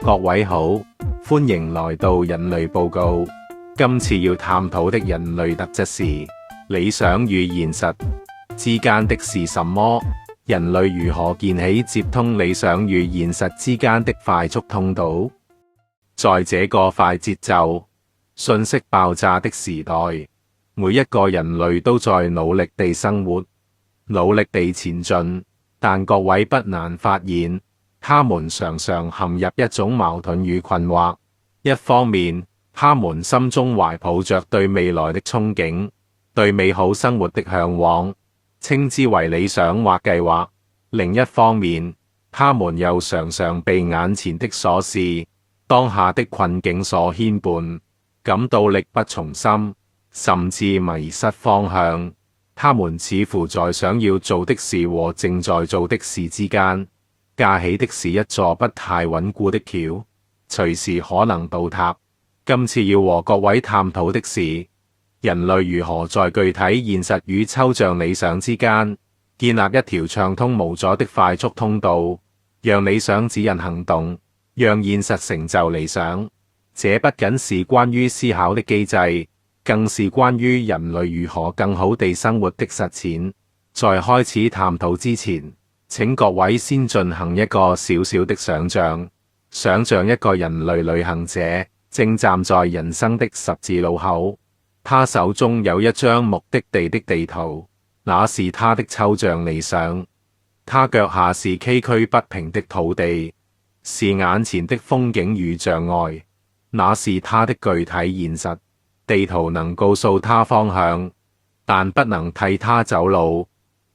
各位好，歡迎來到人類報告。今次要探討的人類特質是理想與現實之間的是什麼？人類如何建起接通理想與現實之間的快速通道？在這個快節奏、信息爆炸的時代，每一個人類都在努力地生活，努力地前進，但各位不難發現，他們常常陷入一種矛盾與困惑。一方面，他們心中懷抱着對未來的憧憬，對美好生活的向往，稱之為理想或計劃；另一方面，他們又常常被眼前的瑣事、當下的困境所牽絆，感到力不從心，甚至迷失方向。他們似乎在想要做的事和正在做的事之間，架起的是一座不太穩固的橋，隨時可能倒塌。今次要和各位探討的是，人類如何在具體現實與抽象理想之間，建立一條暢通無阻的快速通道，讓理想指引行動，讓現實成就理想。這不僅是關於思考的機制，更是關於人類如何更好地生活的實踐。在開始探討之前，請各位先進行一個小小的想像，想像一個人類旅行者正站在人生的十字路口，他手中有一張目的地的地圖，那是他的抽象理想。他腳下是崎嶇不平的土地，是眼前的風景與障礙，那是他的具體現實。地圖能告訴他方向，但不能替他走路。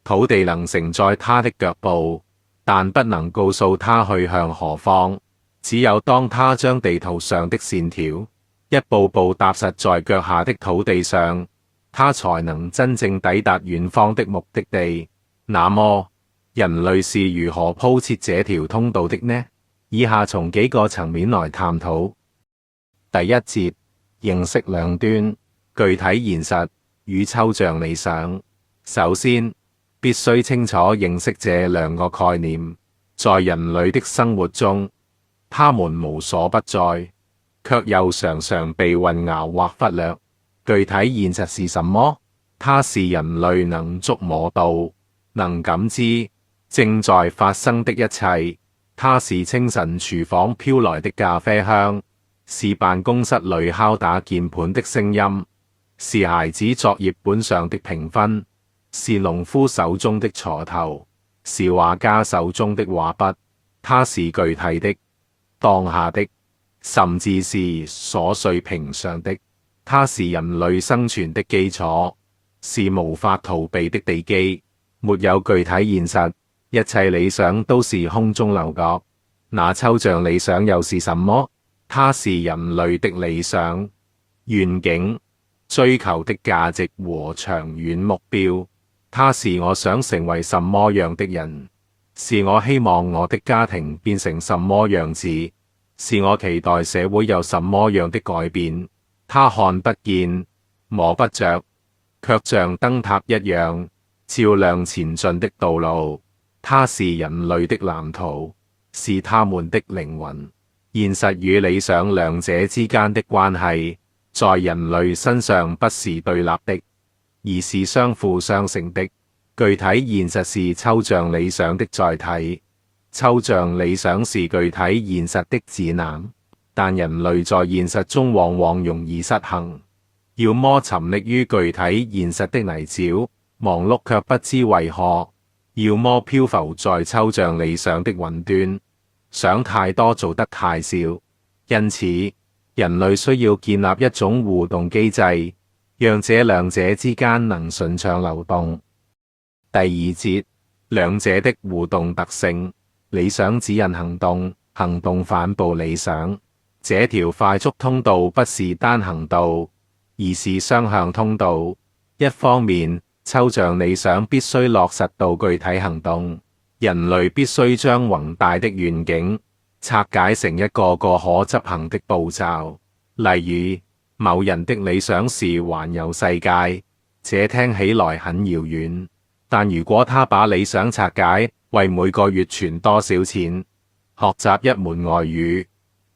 土地能承載他的腳步，但不能告訴他去向何方。只有當他將地圖上的線條一步步踏實在腳下的土地上，他才能真正抵達遠方的目的地。那麼，人類是如何鋪設這條通道的呢？以下從幾個層面來探討。第一節，認識兩端，具體現實與抽象理想。首先，必須清楚認識這兩個概念。在人類的生活中，他們無所不在，卻又常常被混淆或忽略。具體現實是什麼？它是人類能觸摸到、能感知、正在發生的一切。它是清晨廚房飄來的咖啡香，是辦公室裏敲打鍵盤的聲音，是孩子作業本上的評分，是農夫手中的鋤頭，是畫家手中的畫筆。它是具體的、當下的，甚至是瑣碎平常的。它是人類生存的基礎，是無法逃避的地基。沒有具體現實，一切理想都是空中樓閣。那抽象理想又是什麼？它是人類的理想、願景、追求的價值和長遠目標。它是我想成為什麼樣的人，是我希望我的家庭變成什麼樣子，是我期待社會有什麼樣的改變。它看不見、摸不着，卻像燈塔一樣照亮前進的道路。它是人類的藍圖，是他們的靈魂。現實與理想兩者之間的關係，在人類身上不是對立的，而是相輔相成的。具體現實是抽象理想的載體，抽象理想是具體現實的指南。但人類在現實中往往容易失衡，要麼沉溺於具體現實的泥沼，忙碌卻不知為何；要麼漂浮在抽象理想的雲端，想太多做得太少。因此，人類需要建立一種互動機制，讓這兩者之間能順暢流動。第二節，兩者的互動特性。理想指引行動，行動反哺理想。這條快速通道不是單行道，而是雙向通道。一方面，抽象理想必須落實到具體行動，人類必須將宏大的願景拆解成一個個可執行的步驟。例如，某人的理想是環遊世界，這聽起來很遙遠，但如果他把理想拆解為每個月存多少錢，學習一門外語，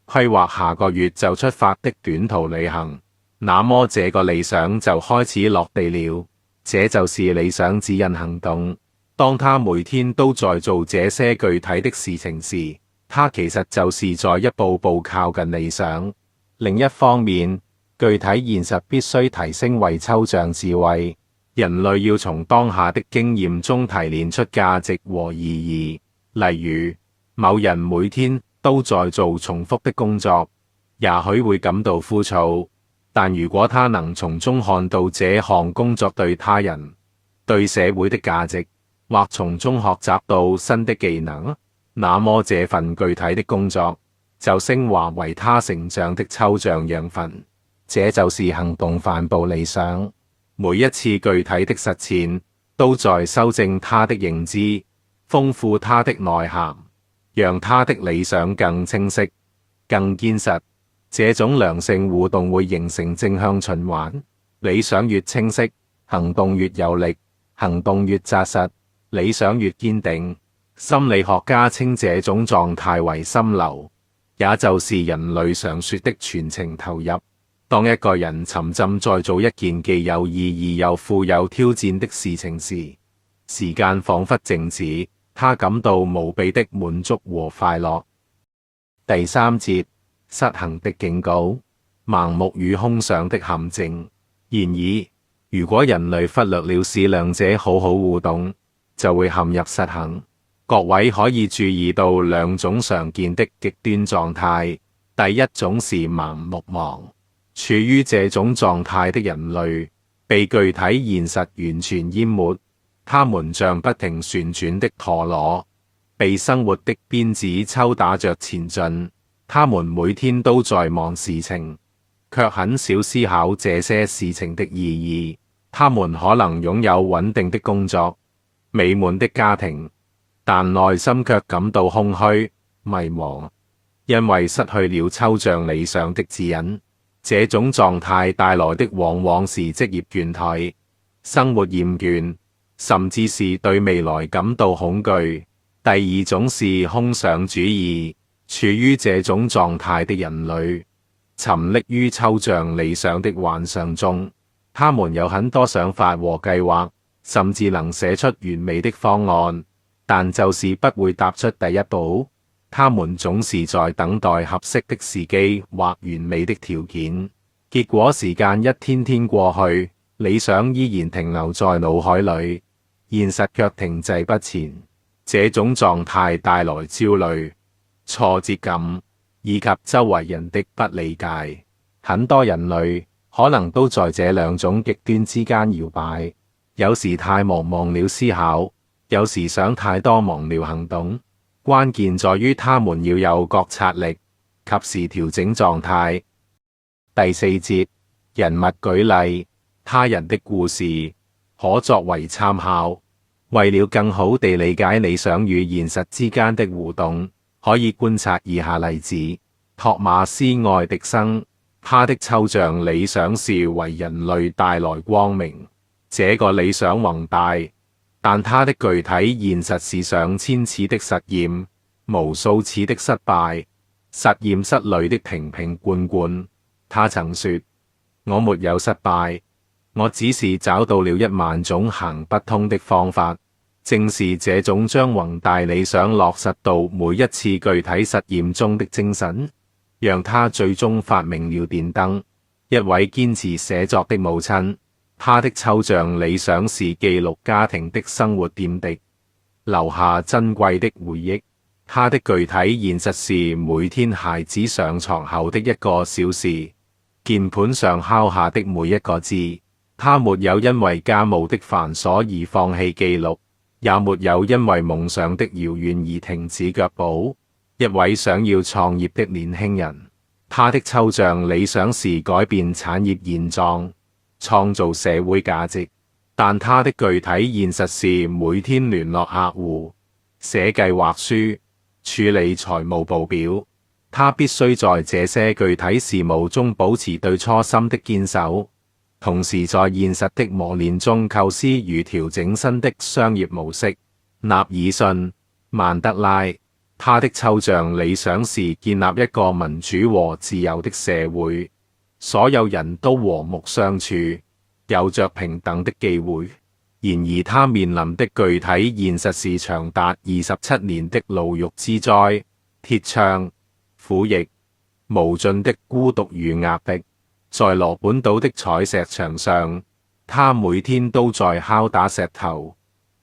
規劃下個月就出發的短途旅行，那麼這個理想就開始落地了。這就是理想指引行動。當他每天都在做這些具體的事情時，他其實就是在一步步靠近理想。另一方面，具體現實必須提升為抽象智慧。人類要從當下的經驗中提煉出價值和意義。例如，某人每天都在做重複的工作，也許會感到枯燥，但如果他能從中看到這項工作對他人、對社會的價值，或從中學習到新的技能，那麼這份具體的工作就升華為他成長的抽象養分。這就是行動帆布理想。每一次具體的實踐都在修正他的認知，豐富他的內涵，讓他的理想更清晰、更堅實。這種良性互動會形成正向循環。理想越清晰，行動越有力；行動越紮實，理想越堅定。心理學家稱這種狀態為心流，也就是人類常說的全情投入。當一個人沉浸在做一件既有意義又富有挑戰的事情時，時間仿佛靜止，他感到無比的滿足和快樂。第三節，失衡的警告，盲目與空想的陷阱。然而，如果人類忽略了使兩者好好互動，就會陷入失衡。各位可以注意到兩種常見的極端狀態。第一種是盲目忙。處於這種狀態的人類，被具體現實完全淹沒，他們像不停旋轉的陀螺，被生活的鞭子抽打着前進。他們每天都在忙事情，卻很少思考這些事情的意義。他們可能擁有穩定的工作、美滿的家庭，但內心卻感到空虛、迷茫，因為失去了抽象理想的指引。這種狀態帶來的往往是職業倦怠、生活厭倦，甚至是對未來感到恐懼。第二種是空想主義。處於這種狀態的人類，沉溺於抽象理想的幻想中。他們有很多想法和計劃，甚至能寫出完美的方案，但就是不會踏出第一步。他們總是在等待合適的時機或完美的條件，結果時間一天天過去，理想依然停留在腦海裡，現實卻停滯不前。這種狀態帶來焦慮、挫折感以及周圍人的不理解。很多人類可能都在這兩種極端之間搖擺，有時太忙忘了思考，有時想太多忘了行動。關鍵在於他們要有覺察力，及時調整狀態。第四節，人物舉例，他人的故事可作為參考。為了更好地理解理想與現實之間的互動，可以觀察以下例子。托馬斯·愛迪生，他的抽象理想是為人類帶來光明。這個理想宏大，但他的具體現實是上千次的實驗，無數次的失敗，實驗室裡的瓶瓶罐罐。他曾說：我沒有失敗，我只是找到了10000種行不通的方法。正是這種將宏大理想落實到每一次具體實驗中的精神，讓他最終發明了電燈。一位堅持寫作的母親，她的抽象理想是記錄家庭的生活點滴，留下珍貴的回憶。她的具體現實是每天孩子上床後的1個小時，鍵盤上敲下的每一個字。她沒有因為家務的繁瑣而放棄記錄，也沒有因為夢想的遙遠而停止腳步。一位想要創業的年輕人，他的抽象理想是改變產業現狀，創造社會價值，但他的具體現實是每天聯絡客戶、寫計劃書、處理財務報表。他必須在這些具體事務中保持對初心的堅守，同時在現實的磨練中構思與調整新的商業模式。納爾遜·曼德拉，他的抽象理想是建立一個民主和自由的社會，所有人都和睦相處，有着平等的機會。然而他面臨的具體現實是長達27年的牢獄之災、鐵槍、苦役、無盡的孤獨與壓迫。在羅本島的採石場上，他每天都在敲打石頭，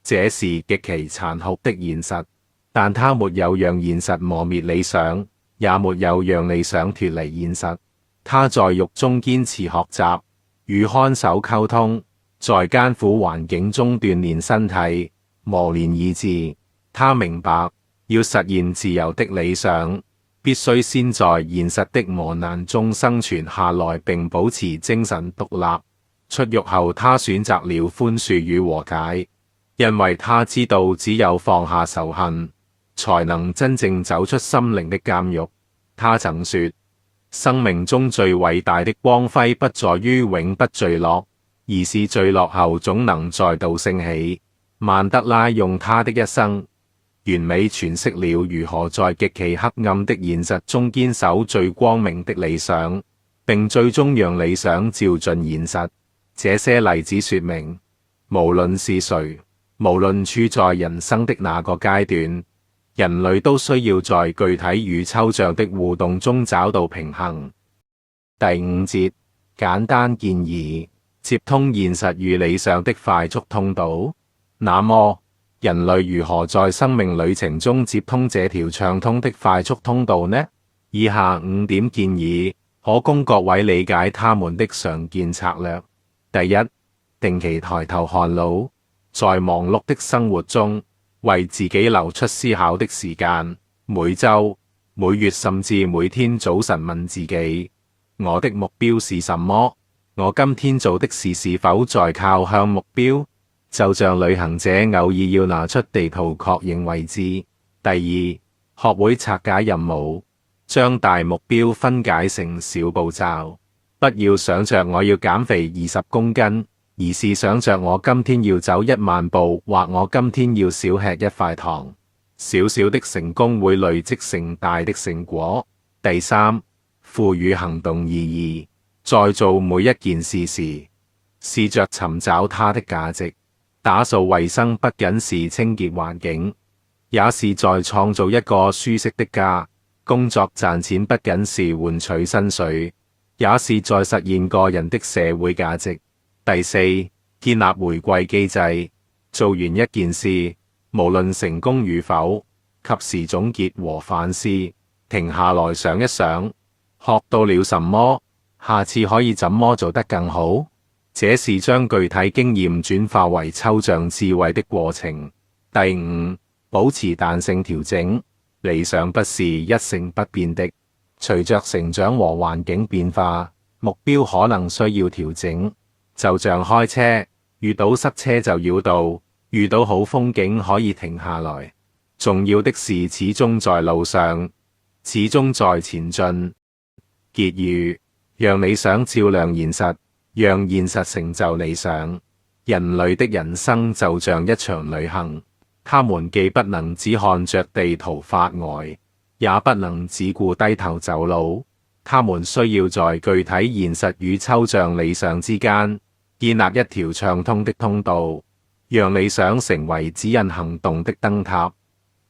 這是極其殘酷的現實。但他沒有讓現實磨滅理想，也沒有讓理想脫離現實。他在獄中堅持學習，與看守溝通，在艱苦環境中鍛鍊身體，磨練意志。他明白，要實現自由的理想，必須先在現實的磨難中生存下來，並保持精神獨立。出獄後，他選擇了寬恕與和解，因為他知道只有放下仇恨，才能真正走出心靈的監獄。他曾說，生命中最偉大的光輝不在於永不墜落，而是墜落後總能再度升起。曼德拉用他的一生，完美詮釋了如何在極其黑暗的現實中堅守最光明的理想，並最終讓理想照進現實。這些例子說明，無論是誰，無論處在人生的哪個階段，人類都需要在具體與抽象的互動中找到平衡。第5節，簡單建議，接通現實與理想的快速通道。那麼，人類如何在生命旅程中接通這條暢通的快速通道呢？以下5點建議，可供各位理解他們的常見策略。第一，定期抬頭看老，在忙碌的生活中，為自己留出思考的時間，每週、每月甚至每天早晨問自己：我的目標是什麼？我今天做的事是否在靠向目標？就像旅行者偶爾要拿出地圖確認位置。第二，學會拆解任務，將大目標分解成小步驟，不要想着我要減肥20公斤。而是想着我今天要走1萬步，或我今天要少吃1塊糖。小小的成功會累積成大的成果。第三，賦予行動意義，在做每一件事時，試着尋找它的價值。打掃衛生不僅是清潔環境，也是在創造一個舒適的家。工作賺錢不僅是換取薪水，也是在實現個人的社會價值。第四，建立回饋機制，做完一件事，無論成功與否，及時總結和反思，停下來想一想，學到了什麼，下次可以怎麼做得更好。這是將具體經驗轉化為抽象智慧的過程。第五，保持彈性調整，理想不是一成不變的，隨着成長和環境變化，目標可能需要調整。就像開車，遇到塞車就繞道，遇到好風景可以停下來。重要的是始終在路上，始終在前進。結語，讓理想照亮現實，讓現實成就理想。人類的人生就像一場旅行，他們既不能只看着地圖發呆，也不能只顧低頭走路。他們需要在具體現實與抽象理想之間建立一條暢通的通道，讓理想成為指引行動的燈塔，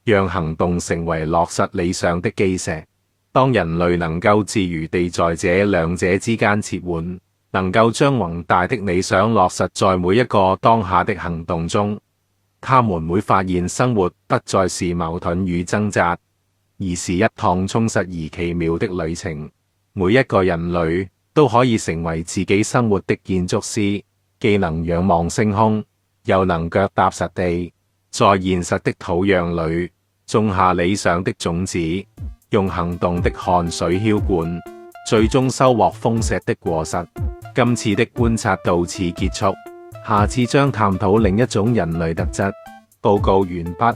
讓行動成為落實理想的基石。當人類能夠自如地在這兩者之間切換，能夠將宏大的理想落實在每一個當下的行動中，他們會發現生活不再是矛盾與掙扎，而是一趟充實而奇妙的旅程。每一個人類都可以成為自己生活的建築師，既能仰望星空，又能腳踏實地，在現實的土壤裡種下理想的種子，用行動的汗水澆灌，最終收穫豐碩的果實。今次的觀察到此結束，下次將探討另一種人類特質。報告完畢。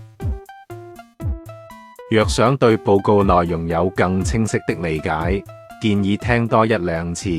若想對報告內容有更清晰的理解，建議聽多1-2次。